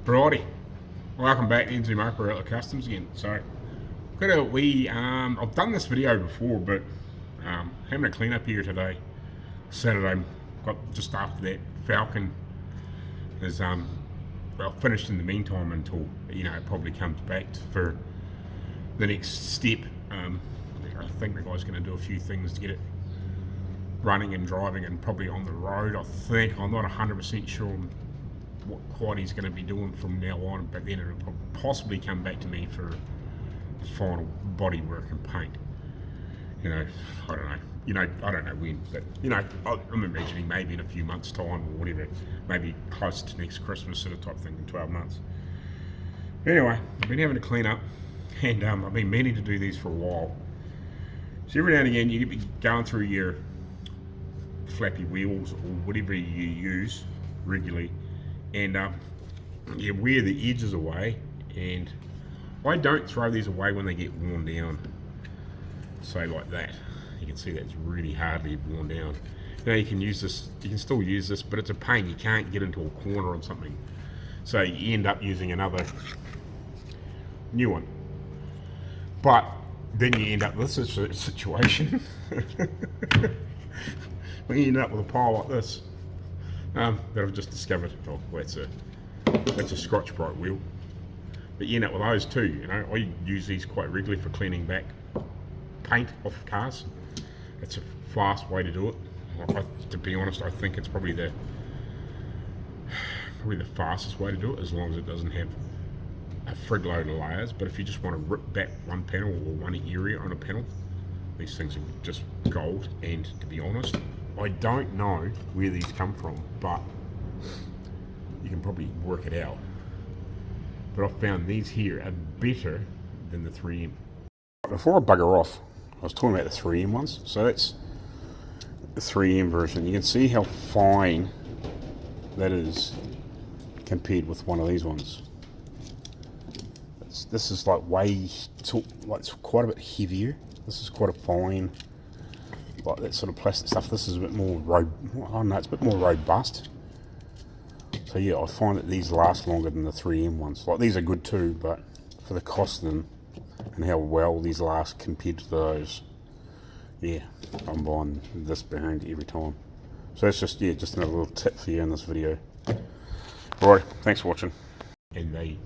Righty, welcome back into Outlaw/Customs again. So, got a wee, I've done this video before, but having a clean up here today, Saturday, got just after that. Falcon is, well, finished in the meantime until, you know, it probably comes back for the next step. I think the guy's going to do a few things to get it running and driving and probably on the road. I'm not 100% sure what quite he's going to be doing from now on, but then it'll possibly come back to me for the final body work and paint. You know, I don't know. You know, I don't know when, but you know, I'm imagining maybe in a few months' time or whatever, maybe close to next Christmas sort of type thing in 12 months. Anyway, I've been having to clean up, and I've been meaning to do these for a while. So every now and again, you get going through your flappy wheels or whatever you use regularly, and you wear the edges away, and I don't throw these away when they get worn down. So like that, you can see that's really hardly worn down. You know, you can use this, you can still use this, but it's a pain. You can't get into a corner on something, so you end up using another new one. But then you end up with this situation when you end up with a pile like this that I've just discovered. Oh, that's a Scotch-Brite wheel. But you end up with those too. You know, I use these quite regularly for cleaning back paint off cars. It's a fast way to do it. To be honest, I think it's probably the fastest way to do it, as long as it doesn't have a frig load of layers. But if you just want to rip back one panel or one area on a panel, these things are just gold. And to be honest, I don't know where these come from, but you can probably work it out. But I found these here are better than the 3M. Before I bugger off, I was talking about the 3M ones. So that's the 3M version. You can see how fine that is compared with one of these ones. This is like it's quite a bit heavier. This is quite a fine, like that sort of plastic stuff. This is a bit more it's a bit more robust. So yeah, I find that these last longer than the 3M ones. Like these are good too, but for the cost of them and how well these last compared to those, yeah, I'm buying this behind every time. So that's just, yeah, just another little tip for you in this video. Alright, thanks for watching. And they,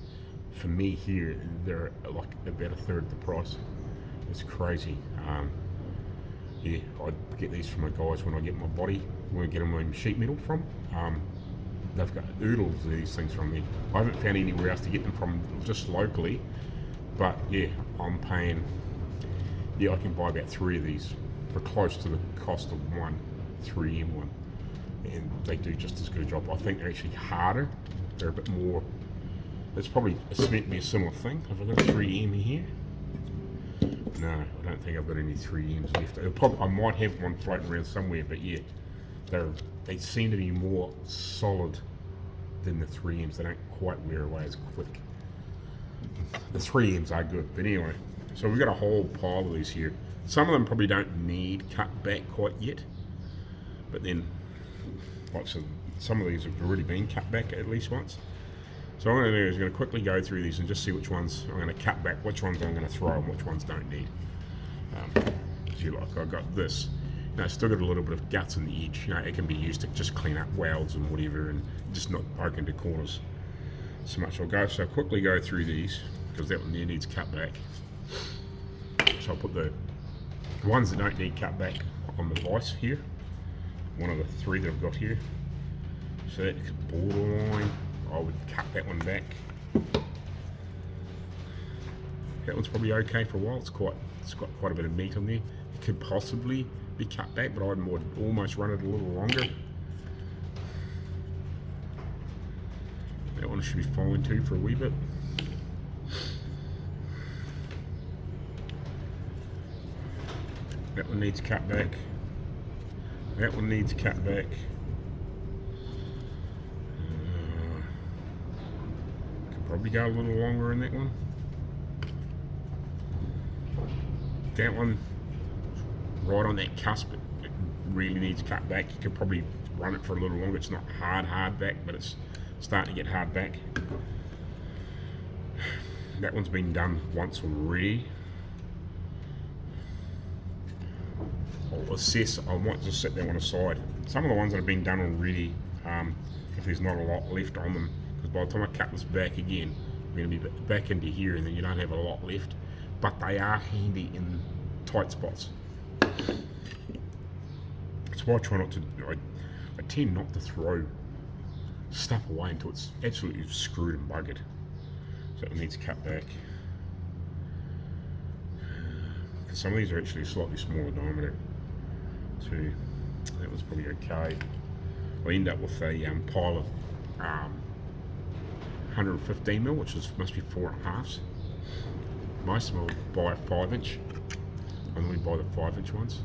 for me here, they're like about a third the price. It's crazy. Yeah, I get these from my guys when I get my body, when I get them my sheet metal from. They've got oodles of these things from me. I haven't found anywhere else to get them from, just locally. But yeah, I'm paying, yeah, I can buy about 3 of these for close to the cost of one 3M one. And they do just as good a job. I think they're actually harder. They're a bit more, it's probably, it's meant to be a similar thing. Have I got a 3M here? No, I don't think I've got any 3Ms left. I might have one floating around somewhere, but yeah, they seem to be more solid than the 3Ms. They don't quite wear away as quick. The 3Ms are good, but anyway, so we've got a whole pile of these here. Some of them probably don't need cut back quite yet, but then lots of some of these have already been cut back at least once. So what I'm going to do is I'm going to quickly go through these and just see which ones I'm going to cut back, which ones I'm going to throw, and which ones don't need. See, like I've got this, you know, it's still got a little bit of guts in the edge. You know, it can be used to just clean up welds and whatever, and just not poke into corners so much. I'll quickly go through these because that one there needs cut back. So I'll put the ones that don't need cut back on the vise here. One of the 3 that I've got here. So that's borderline. I would cut that one back. That one's probably okay for a while. It's got quite a bit of meat on there. It could possibly be cut back, but I'd almost run it a little longer. That one should be fine too for a wee bit. That one needs cut back. That one needs cut back. Could probably go a little longer in that one. That one, right on that cusp, it really needs cut back. You could probably run it for a little longer. It's not hard back, but it's starting to get hard back. That one's been done once already. I'll assess, I might just set that one aside. Some of the ones that have been done already, if there's not a lot left on them, because by the time I cut this back again, we're going to be back into here and then you don't have a lot left, but they are handy in tight spots. That's why I try not to, I tend not to throw stuff away until it's absolutely screwed and buggered. So it needs cut back. Because some of these are actually slightly smaller diameter too. That was probably okay. I end up with a pile of 115mm, which must be 4.5s. Most of them will buy a 5-inch. I normally buy the 5-inch ones.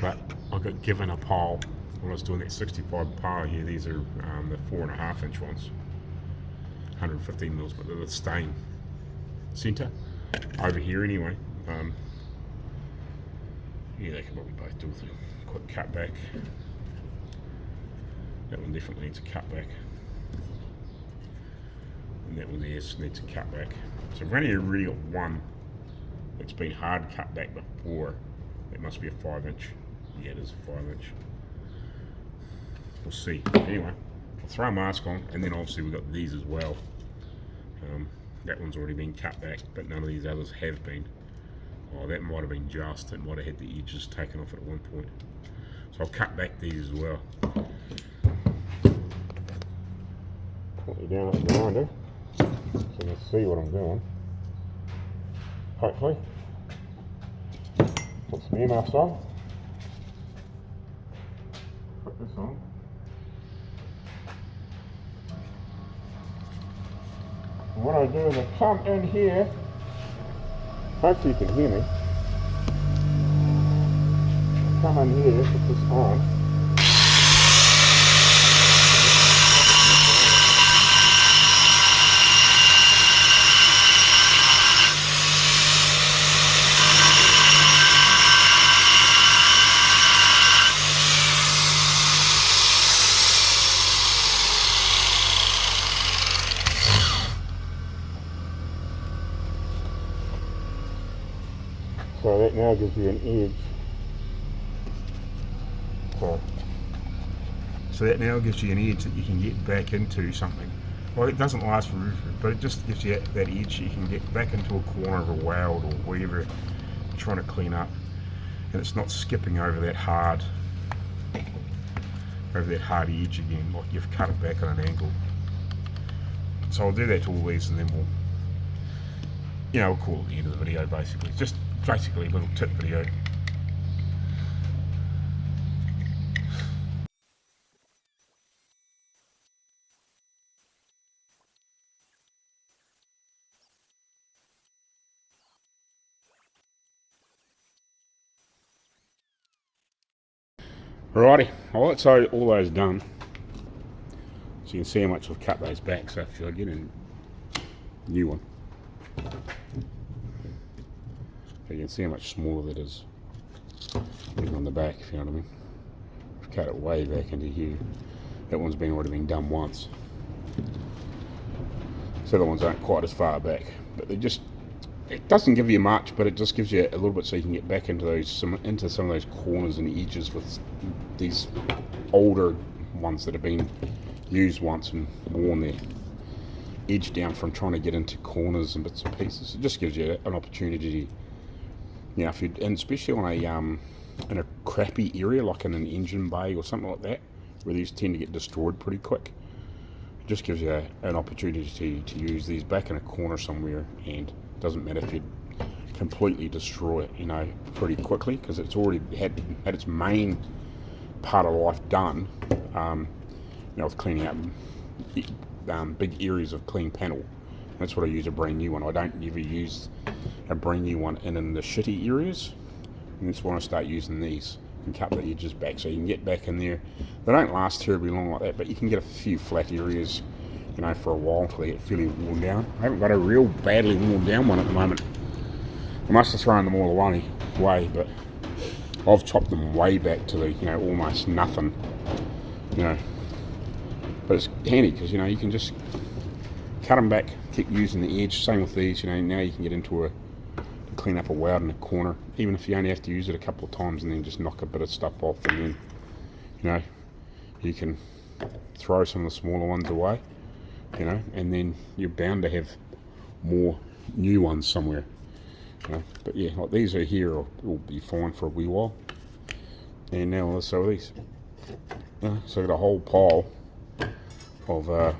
But I got given a pile when I was doing that 65 pile here. These are the 4.5-inch ones. 115mm, but they're the stain centre over here anyway. Yeah, they can probably both do with a quick cut back. That one definitely needs a cut back. And that one there needs a cut back. So I've only really got one that's been hard cut back before. It must be a 5-inch. Yeah, it is a 5-inch. We'll see. Anyway, I'll throw a mask on, and then obviously we've got these as well. That one's already been cut back, but none of these others have been. Oh, that might have been just, it might have had the edges taken off at one point. So I'll cut back these as well. Put you down at the grinder, so you can see what I'm doing. Hopefully. Put some earmuffs on. Put this on. And what I do is I come in here. Hopefully you can hear me. Come in here, put this on. So that now gives you an edge. So that now gives you an edge that you can get back into something. Well, it doesn't last forever, but it just gives you that edge you can get back into a corner of a weld or wherever you're trying to clean up, and it's not skipping over that hard edge again, like you've cut it back on an angle. So I'll do that to all these, and then we'll call it the end of the video. Basically, just basically a little tip video. Alrighty, alright, so all those done. So you can see how much I've cut those back, so if I get a new one, you can see how much smaller that is, even on the back, if you know what I mean. I've cut it way back into here. That one's already been done once. So the ones aren't quite as far back, but they just, it doesn't give you much, but it just gives you a little bit so you can get back into some of those corners and edges with these older ones that have been used once and worn their edge down from trying to get into corners and bits and pieces. It just gives you an opportunity, if you, and especially on in a crappy area like in an engine bay or something like that, where these tend to get destroyed pretty quick. It just gives you an opportunity to use these back in a corner somewhere, and it doesn't matter if you completely destroy it, pretty quickly, because it's already had its main part of life done, with cleaning up big areas of clean panel. That's what I use a brand new one. I don't ever use a brand new one in the shitty areas, and that's when I start using these and cut the edges back so you can get back in there. They don't last terribly long like that, but you can get a few flat areas, for a while until they get fairly worn down. I haven't got a real badly worn down one at the moment. I must have thrown them all away, but I've chopped them way back to the, almost nothing, But it's handy because, you can just cut them back, keep using the edge. Same with these, you know, now you can get into clean up a weld in a corner, even if you only have to use it a couple of times and then just knock a bit of stuff off, and then, you know, you can throw some of the smaller ones away, you know, and then you're bound to have more new ones somewhere, you know. But yeah, like these are here will be fine for a wee while. And now let's show these. So I've got a whole pile of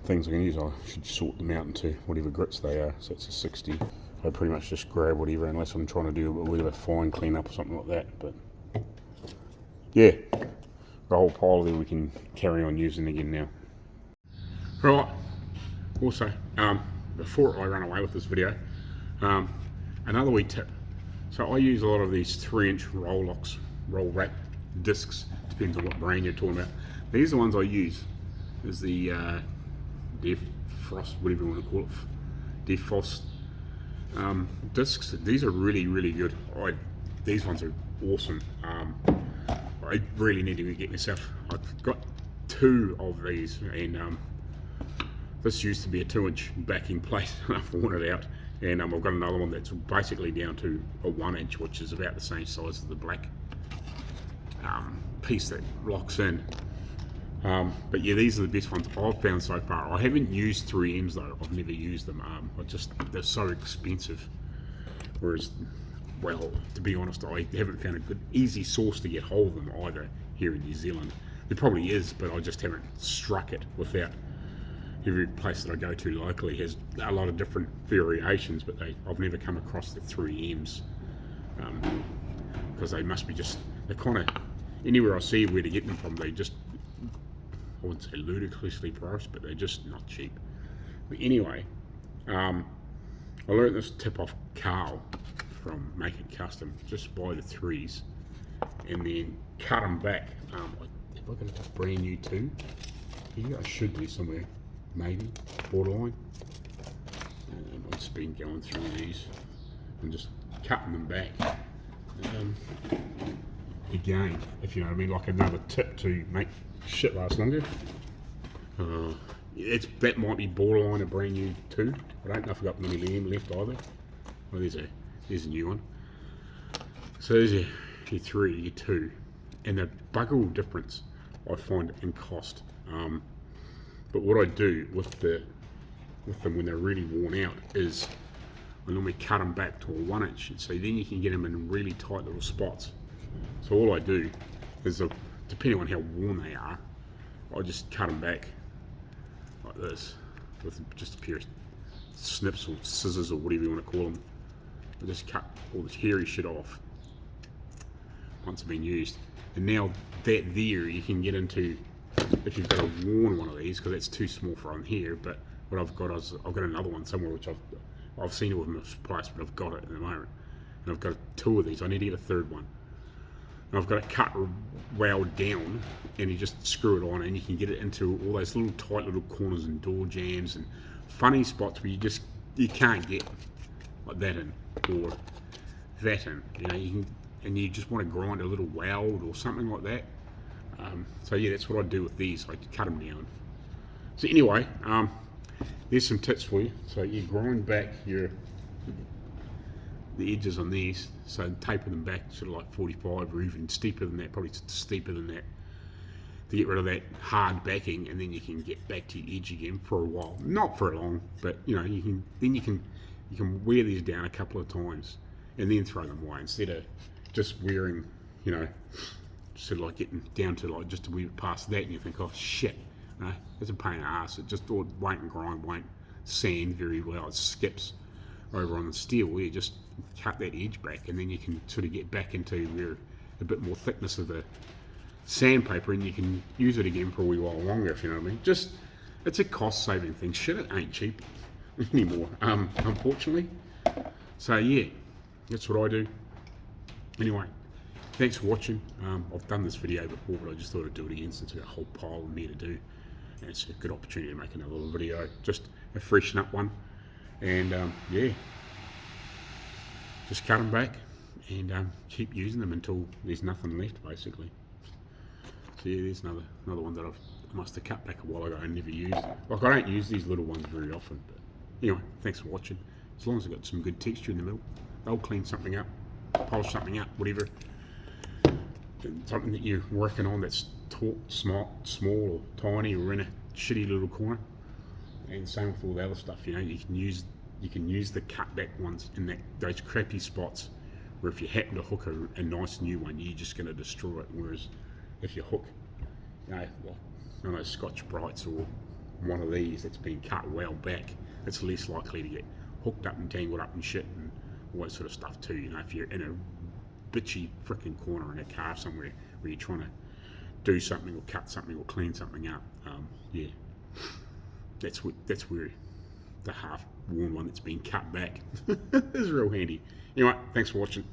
things I can use. I should sort them out into whatever grits they are. So it's a 60. I pretty much just grab whatever, unless I'm trying to do a bit of a fine cleanup or something like that. But yeah, got a whole pile there we can carry on using again now. Right. Also, before I run away with this video, another wee tip. So I use a lot of these 3-inch roll wrap discs. Depends on what brand you're talking about. These are the ones I use. There's the defrost, whatever you want to call it, defrost discs. These are really, really good. These ones are awesome. I really need to get myself. I've got 2 of these, and this used to be a 2-inch backing plate, and I've worn it out. And I've got another one that's basically down to a 1-inch, which is about the same size as the black piece that locks in. But yeah, these are the best ones I've found so far. I haven't used 3Ms though. I've never used them. They're so expensive. Whereas, well, to be honest, I haven't found a good, easy source to get hold of them either here in New Zealand. There probably is, but I just haven't struck it without. Every place that I go to locally has a lot of different variations, but I've never come across the 3Ms, because they must be they're kind of, anywhere I see where to get them from, they just, I wouldn't say ludicrously priced, but they're just not cheap. But anyway, I learned this tip off Carl from Making Custom. Just buy the 3s and then cut them back. Have I got a brand new 2? Here I should do somewhere. Maybe, borderline. I've just been going through these and just cutting them back. Again, if you know what I mean, like another tip to make shit last longer. That might be borderline a brand new 2. I don't know if I've got many left either. Oh, there's a new one. So there's your 3, your 2, and the bugger all difference I find in cost. But what I do with them when they're really worn out is I normally cut them back to a 1-inch, so then you can get them in really tight little spots. So all I do is, depending on how worn they are, I just cut them back like this with just a pair of snips or scissors or whatever you want to call them. I just cut all this hairy shit off once it's been used. And now that there, you can get into, if you've got a worn one of these, because that's too small for on here, but what I've got is, I've got another one somewhere which I've seen it with mispriced, but I've got it at the moment. And I've got 2 of these. I need to get a 3rd one. And I've got it cut weld down, and you just screw it on, and you can get it into all those little tight little corners and door jams and funny spots where you can't get like that in or that in. You know, you can, and you just want to grind a little weld or something like that. So yeah, that's what I do with these. I cut them down. So anyway, there's some tips for you. So you grind back the edges on these, so taper them back sort of like 45 or even steeper than that, probably steeper than that, to get rid of that hard backing, and then you can get back to your edge again for a while. Not for long, but you know, you can wear these down a couple of times and then throw them away, instead of just wearing, you know, sort of like getting down to like just a wee bit past that, and you think, oh shit, you know, it's a pain in the ass. It just won't grind, won't sand very well. It skips over on the steel. You just cut that edge back, and then you can sort of get back into where a bit more thickness of the sandpaper, and you can use it again for a wee while longer, if you know what I mean. Just, it's a cost saving thing. Shit, it ain't cheap anymore, unfortunately. So yeah, that's what I do. Anyway, thanks for watching. I've done this video before, but I just thought I'd do it again since I've got a whole pile of me to do, and it's a good opportunity to make another little video, just a freshen up one. And yeah, just cut them back and keep using them until there's nothing left, basically. So yeah, there's another one that I've must have cut back a while ago and never used. Like, I don't use these little ones very often, but anyway, thanks for watching. As long as I've got some good texture in the middle, they'll clean something up, polish something up, whatever. Something that you're working on that's small or tiny or in a shitty little corner. And same with all the other stuff, you know, you can use the cutback ones in those crappy spots where if you happen to hook a nice new one, you're just going to destroy it. Whereas if you hook, you know, like one of those Scotch Brights or one of these that's been cut well back, it's less likely to get hooked up and tangled up and shit and all that sort of stuff too. You know, if you're in a bitchy frickin' corner in a car somewhere where you're trying to do something or cut something or clean something up, yeah, that's where the half-worn one that's been cut back is real handy. Anyway, thanks for watching.